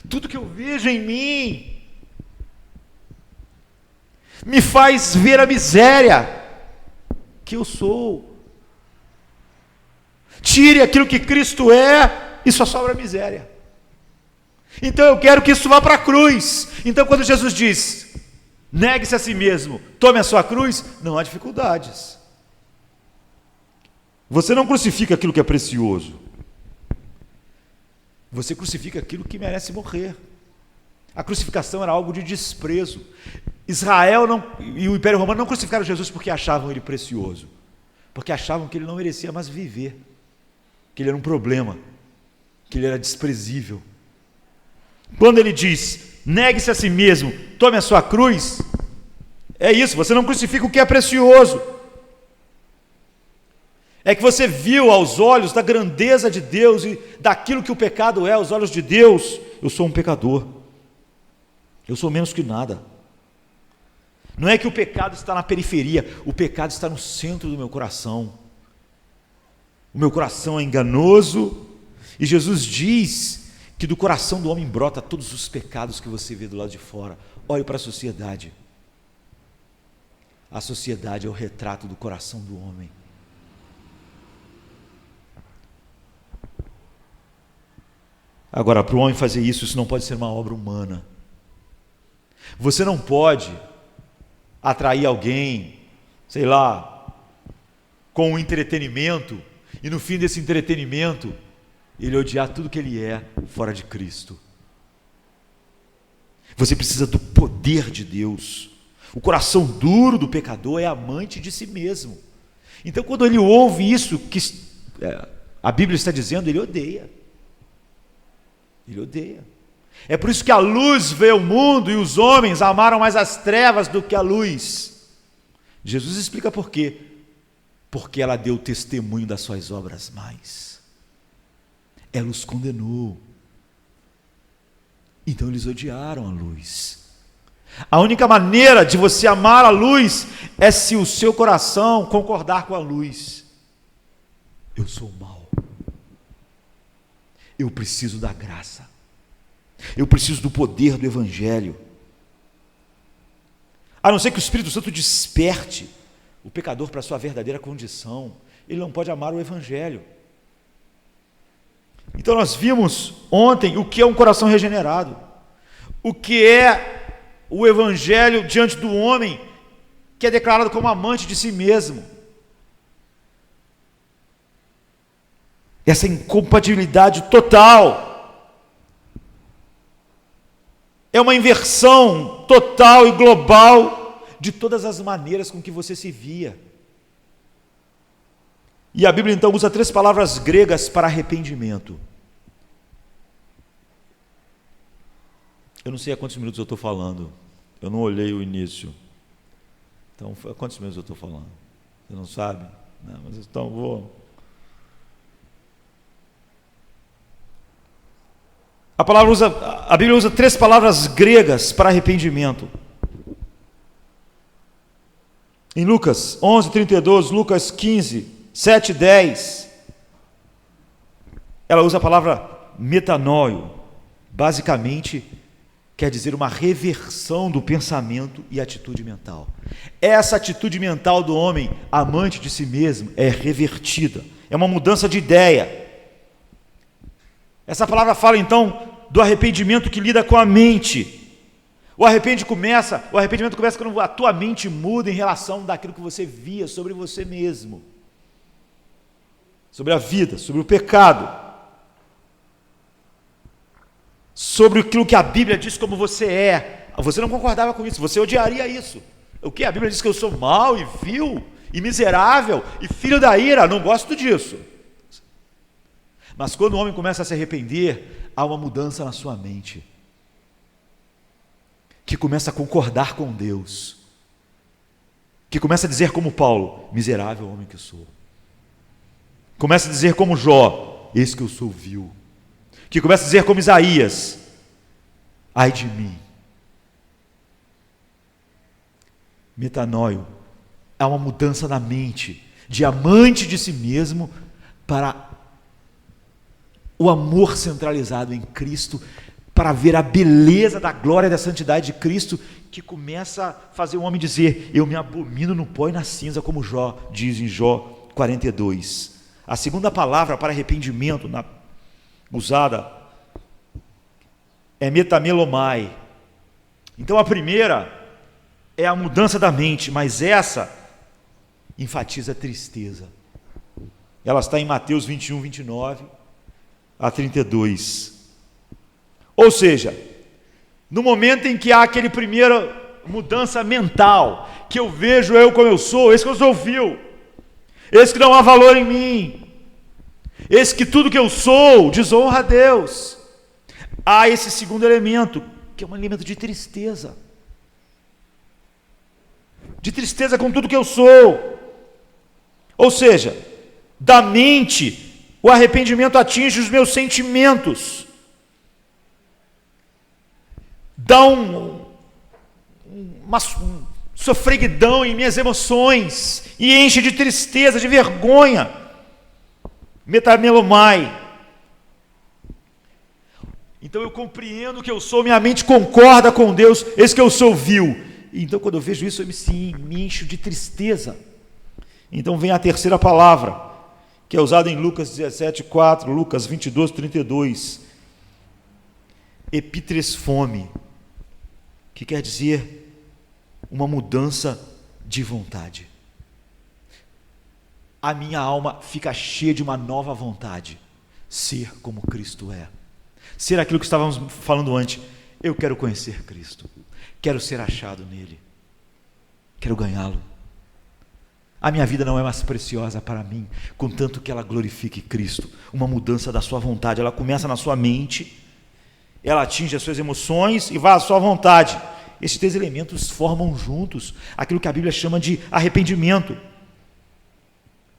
Tudo que eu vejo em mim me faz ver a miséria que eu sou. Tire aquilo que Cristo é e só sobra a miséria. Então eu quero que isso vá para a cruz. Então quando Jesus diz: negue-se a si mesmo, tome a sua cruz, não há dificuldades. Você não crucifica aquilo que é precioso. Você crucifica aquilo que merece morrer. A crucificação era algo de desprezo. Israel e o Império Romano não crucificaram Jesus porque achavam ele precioso, porque achavam que ele não merecia mais viver, que ele era um problema, que ele era desprezível. Quando ele diz: negue-se a si mesmo, tome a sua cruz, é isso. Você não crucifica o que é precioso. É que você viu aos olhos da grandeza de Deus e daquilo que o pecado é aos olhos de Deus: eu sou um pecador, eu sou menos que nada. Não é que o pecado está na periferia, o pecado está no centro do meu coração. O meu coração é enganoso, e Jesus diz que do coração do homem brota todos os pecados que você vê do lado de fora. Olhe para a sociedade. A sociedade é o retrato do coração do homem. Agora, para o homem fazer isso não pode ser uma obra humana. Você não pode atrair alguém, sei lá, com um entretenimento, e no fim desse entretenimento, ele odiar tudo que ele é fora de Cristo. Você precisa do poder de Deus. O coração duro do pecador é amante de si mesmo. Então, quando ele ouve isso que a Bíblia está dizendo, ele odeia. Ele odeia. É por isso que a luz veio ao mundo e os homens amaram mais as trevas do que a luz. Jesus explica por quê. Porque ela deu testemunho das suas obras mais. Ela os condenou. Então eles odiaram a luz. A única maneira de você amar a luz é se o seu coração concordar com a luz. Eu sou mau. Eu preciso da graça. Eu preciso do poder do Evangelho. A não ser que o Espírito Santo desperte o pecador para a sua verdadeira condição, ele não pode amar o Evangelho. Então nós vimos ontem o que é um coração regenerado, o que é o Evangelho diante do homem que é declarado como amante de si mesmo. Essa incompatibilidade total é uma inversão total e global de todas as maneiras com que você se via. E a Bíblia então usa 3 palavras gregas para arrependimento. Eu não sei há quantos minutos eu estou falando. Eu não olhei o início. Então, há quantos minutos eu estou falando? Você não sabe? Não, mas então vou... A Bíblia usa 3 palavras gregas para arrependimento. Em Lucas 11:32, Lucas 15:7-10, ela usa a palavra metanoio. Basicamente, quer dizer uma reversão do pensamento e atitude mental. Essa atitude mental do homem, amante de si mesmo, é revertida. É uma mudança de ideia. Essa palavra fala então do arrependimento que lida com a mente. O arrependimento começa quando a tua mente muda em relação daquilo que você via sobre você mesmo, sobre a vida, sobre o pecado, sobre aquilo que a Bíblia diz como você é. Você não concordava com isso, você odiaria isso. O que? A Bíblia diz que eu sou mau e vil e miserável e filho da ira. Não gosto disso. Mas quando o homem começa a se arrepender, há uma mudança na sua mente, que começa a concordar com Deus, que começa a dizer como Paulo, miserável homem que eu sou. Começa a dizer como Jó, eis que eu sou vil. Que começa a dizer como Isaías, ai de mim. Metanoio é uma mudança na mente, de amante de si mesmo para o amor centralizado em Cristo, para ver a beleza da glória e da santidade de Cristo, que começa a fazer o homem dizer, eu me abomino no pó e na cinza, como Jó diz em Jó 42. A segunda palavra para arrependimento usada é metamelomai. Então a primeira é a mudança da mente, mas essa enfatiza a tristeza. Ela está em Mateus 21:29 a 32. Ou seja, no momento em que há aquele primeira mudança mental, que eu vejo eu como eu sou, esse que eu sou vil, esse que não há valor em mim, esse que tudo que eu sou desonra a Deus, há esse segundo elemento, que é um elemento de tristeza com tudo que eu sou. Ou seja, da mente, o arrependimento atinge os meus sentimentos, dá um sofreguidão em minhas emoções e enche de tristeza, de vergonha. Metamelomai. Então eu compreendo que eu sou, minha mente concorda com Deus, eis que eu sou vil. Então quando eu vejo isso, eu me encho de tristeza. Então vem a terceira palavra, que é usada em Lucas 17:4, Lucas 22:32. epitresfome, que quer dizer uma mudança de vontade. A minha alma fica cheia de uma nova vontade, ser como Cristo é. Ser aquilo que estávamos falando antes. Eu quero conhecer Cristo, quero ser achado nele, quero ganhá-lo. A minha vida não é mais preciosa para mim, contanto que ela glorifique Cristo. Uma mudança da sua vontade, ela começa na sua mente, ela atinge as suas emoções e vai à sua vontade. Esses três elementos formam juntos aquilo que a Bíblia chama de arrependimento.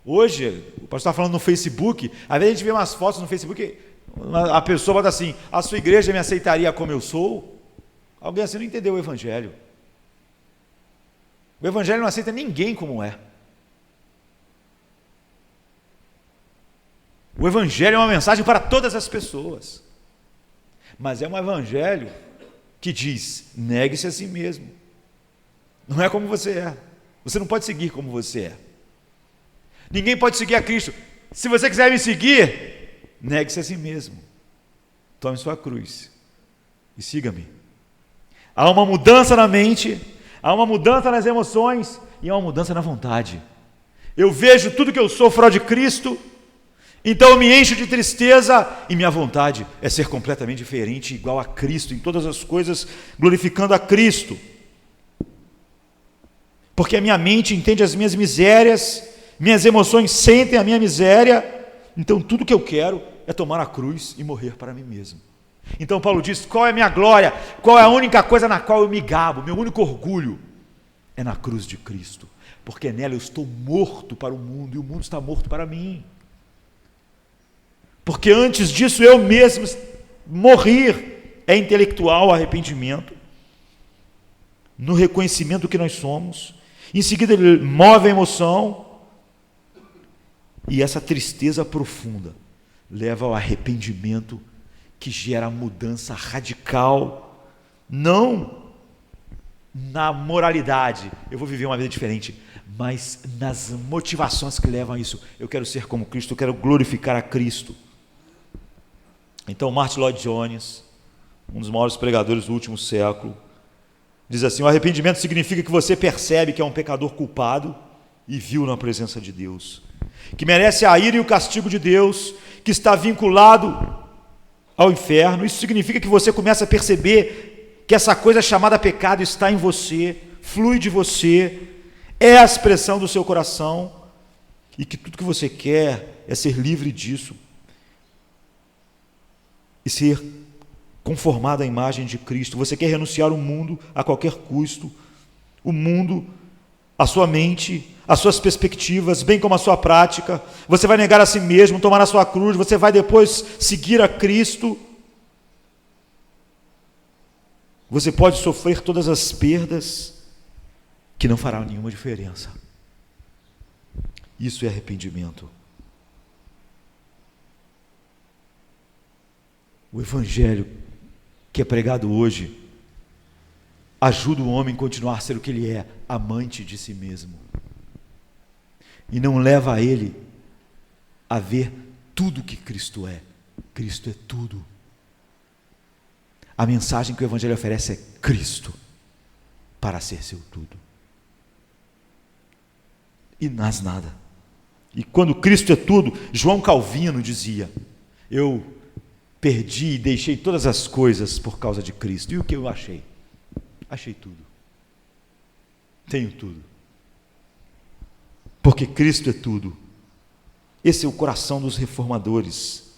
Hoje, o pastor está falando no Facebook, às vezes a gente vê umas fotos no Facebook, a pessoa bota assim: a sua igreja me aceitaria como eu sou? Alguém assim não entendeu o Evangelho. O Evangelho não aceita ninguém como é. O Evangelho é uma mensagem para todas as pessoas, mas é um Evangelho que diz: negue-se a si mesmo. Não é como você é. Você não pode seguir como você é. Ninguém pode seguir a Cristo. Se você quiser me seguir, negue-se a si mesmo. Tome sua cruz e siga-me. Há uma mudança na mente, há uma mudança nas emoções e há uma mudança na vontade. Eu vejo tudo que eu sou fora de Cristo, então eu me encho de tristeza e minha vontade é ser completamente diferente, igual a Cristo, em todas as coisas, glorificando a Cristo. Porque a minha mente entende as minhas misérias, minhas emoções sentem a minha miséria, então tudo que eu quero é tomar a cruz e morrer para mim mesmo. Então Paulo diz: qual é a minha glória? Qual é a única coisa na qual eu me gabo? Meu único orgulho é na cruz de Cristo, porque nela eu estou morto para o mundo e o mundo está morto para mim. Porque antes disso eu mesmo morrer. É intelectual o arrependimento, no reconhecimento do que nós somos. Em seguida ele move a emoção, e essa tristeza profunda leva ao arrependimento, que gera a mudança radical, não na moralidade, eu vou viver uma vida diferente, mas nas motivações que levam a isso. Eu quero ser como Cristo, eu quero glorificar a Cristo. Então Martin Lloyd Jones, um dos maiores pregadores do último século, diz assim: o arrependimento significa que você percebe que é um pecador culpado e vil na presença de Deus, que merece a ira e o castigo de Deus, que está vinculado ao inferno. Isso significa que você começa a perceber que essa coisa chamada pecado está em você, flui de você, é a expressão do seu coração, e que tudo que você quer é ser livre disso e ser conformado à imagem de Cristo. Você quer renunciar ao mundo a qualquer custo, o mundo, a sua mente, as suas perspectivas, bem como a sua prática. Você vai negar a si mesmo, tomar a sua cruz, você vai depois seguir a Cristo. Você pode sofrer todas as perdas, que não fará nenhuma diferença. Isso é arrependimento. O Evangelho que é pregado hoje ajuda o homem a continuar a ser o que ele é, amante de si mesmo, e não leva a ele a ver tudo que Cristo é. Cristo é tudo. A mensagem que o Evangelho oferece é Cristo para ser seu tudo e mais nada. E quando Cristo é tudo, João Calvino dizia: eu perdi e deixei todas as coisas por causa de Cristo. E o que eu achei? Achei tudo. Tenho tudo. Porque Cristo é tudo. Esse é o coração dos reformadores.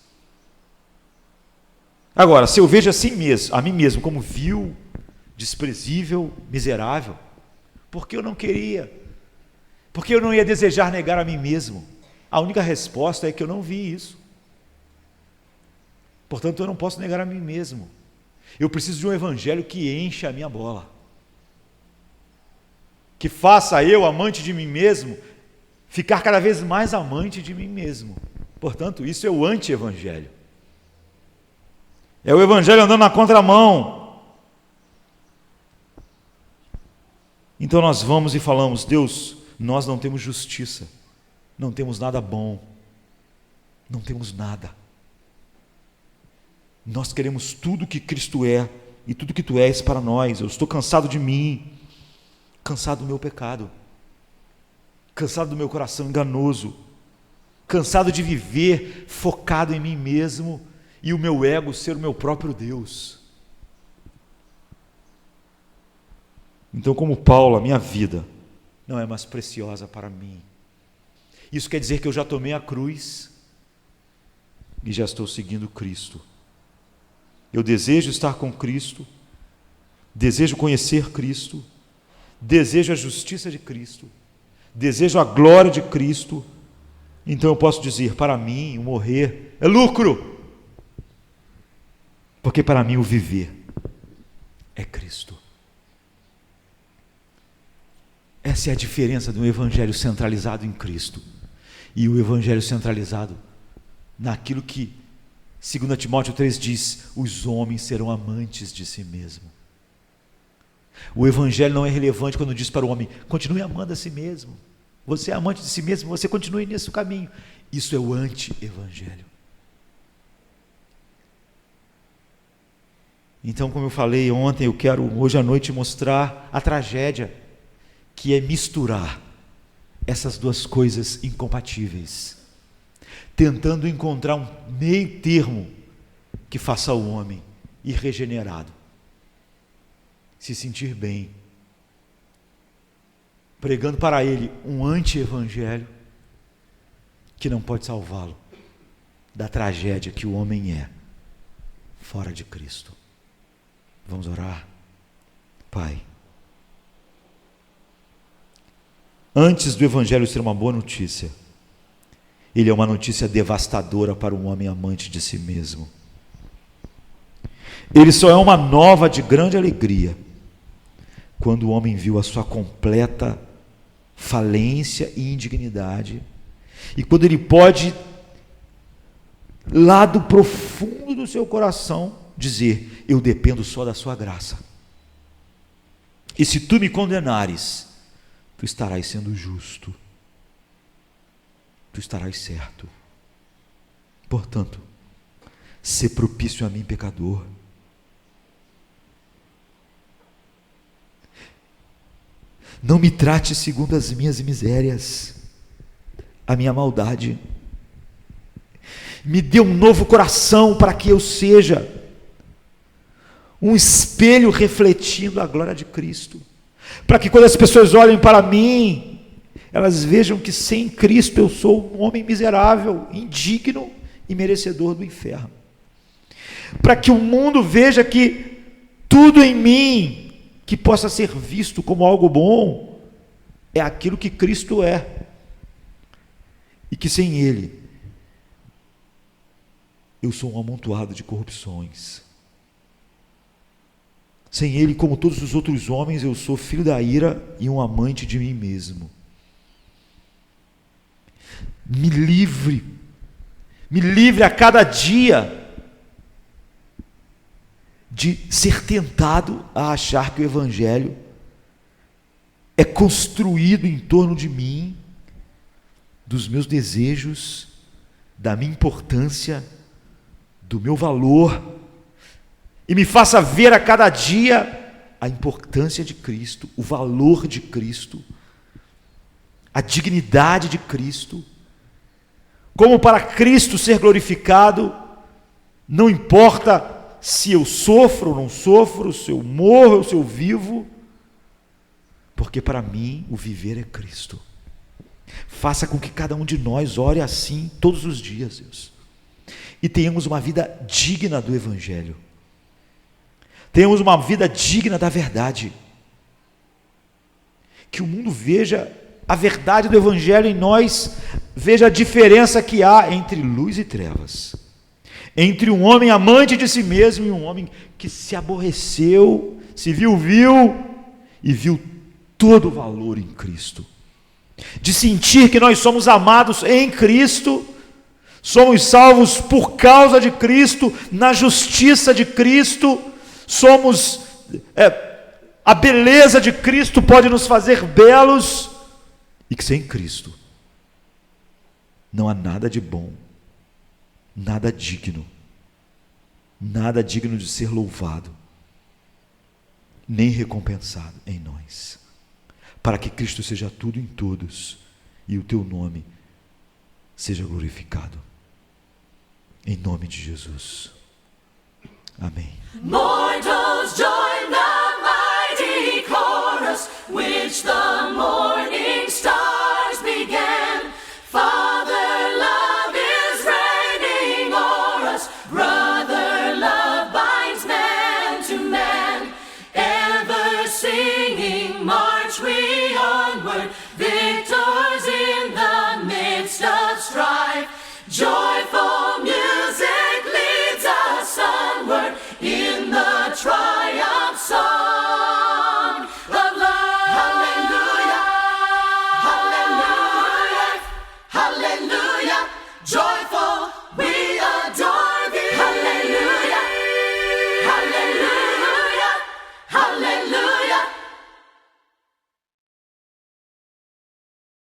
Agora, se eu vejo a mim mesmo como vil, desprezível, miserável, porque eu não queria, porque eu não ia desejar negar a mim mesmo, a única resposta é que eu não vi isso. Portanto, eu não posso negar a mim mesmo. Eu preciso de um evangelho que encha a minha bola, que faça eu, amante de mim mesmo, ficar cada vez mais amante de mim mesmo. Portanto, isso é o anti-evangelho. É o evangelho andando na contramão. Então nós vamos e falamos: Deus, nós não temos justiça, não temos nada bom, não temos nada. Nós queremos tudo que Cristo é e tudo que tu és para nós. Eu estou cansado de mim, cansado do meu pecado, cansado do meu coração enganoso, cansado de viver focado em mim mesmo e o meu ego ser o meu próprio Deus. Então, como Paulo, a minha vida não é mais preciosa para mim. Isso quer dizer que eu já tomei a cruz e já estou seguindo Cristo. Eu desejo estar com Cristo, desejo conhecer Cristo, desejo a justiça de Cristo, desejo a glória de Cristo. Então eu posso dizer, para mim o morrer é lucro, porque para mim o viver é Cristo. Essa é a diferença do evangelho centralizado em Cristo e o evangelho centralizado naquilo que 2 Timóteo 3 diz: os homens serão amantes de si mesmo. O evangelho não é relevante quando diz para o homem: continue amando a si mesmo. Você é amante de si mesmo, você continue nesse caminho. Isso é o anti-evangelho. Então, como eu falei ontem, eu quero hoje à noite mostrar a tragédia que é misturar essas duas coisas incompatíveis, tentando encontrar um meio termo que faça o homem ir regenerado, se sentir bem, pregando para ele um anti-evangelho que não pode salvá-lo da tragédia que o homem é fora de Cristo. Vamos orar? Pai, antes do evangelho ser uma boa notícia, ele é uma notícia devastadora para um homem amante de si mesmo. Ele só é uma nova de grande alegria quando o homem viu a sua completa falência e indignidade, e quando ele pode, lá do profundo do seu coração, dizer: eu dependo só da sua graça, e se tu me condenares, tu estarás sendo justo, tu estarás certo. Portanto, sê propício a mim, pecador. Não me trate segundo as minhas misérias, a minha maldade. Me dê um novo coração para que eu seja um espelho refletindo a glória de Cristo, para que quando as pessoas olhem para mim, elas vejam que sem Cristo eu sou um homem miserável, indigno e merecedor do inferno. Para que o mundo veja que tudo em mim que possa ser visto como algo bom é aquilo que Cristo é, e que sem Ele eu sou um amontoado de corrupções. Sem Ele, como todos os outros homens, eu sou filho da ira e um amante de mim mesmo. Me livre a cada dia de ser tentado a achar que o evangelho é construído em torno de mim, dos meus desejos, da minha importância, do meu valor, e me faça ver a cada dia a importância de Cristo, o valor de Cristo, a dignidade de Cristo. Como para Cristo ser glorificado, não importa se eu sofro ou não sofro, se eu morro ou se eu vivo, porque para mim o viver é Cristo. Faça com que cada um de nós ore assim todos os dias, Deus, e tenhamos uma vida digna do evangelho, tenhamos uma vida digna da verdade, que o mundo veja a verdade do evangelho em nós, veja a diferença que há entre luz e trevas, entre um homem amante de si mesmo e um homem que se aborreceu, se viu e viu todo o valor em Cristo, de sentir que nós somos amados em Cristo, somos salvos por causa de Cristo, na justiça de Cristo, somos, a beleza de Cristo pode nos fazer belos, e que sem Cristo não há nada de bom, nada digno, nada digno de ser louvado, nem recompensado em nós, para que Cristo seja tudo em todos e o teu nome seja glorificado. Em nome de Jesus. Amém. Mortals join the mighty chorus which the morning stars began. Father love is reigning o'er us, brother love binds man to man. Ever singing march we onward, victors in the midst of strife. Joyful music leads us onward in the triumph song.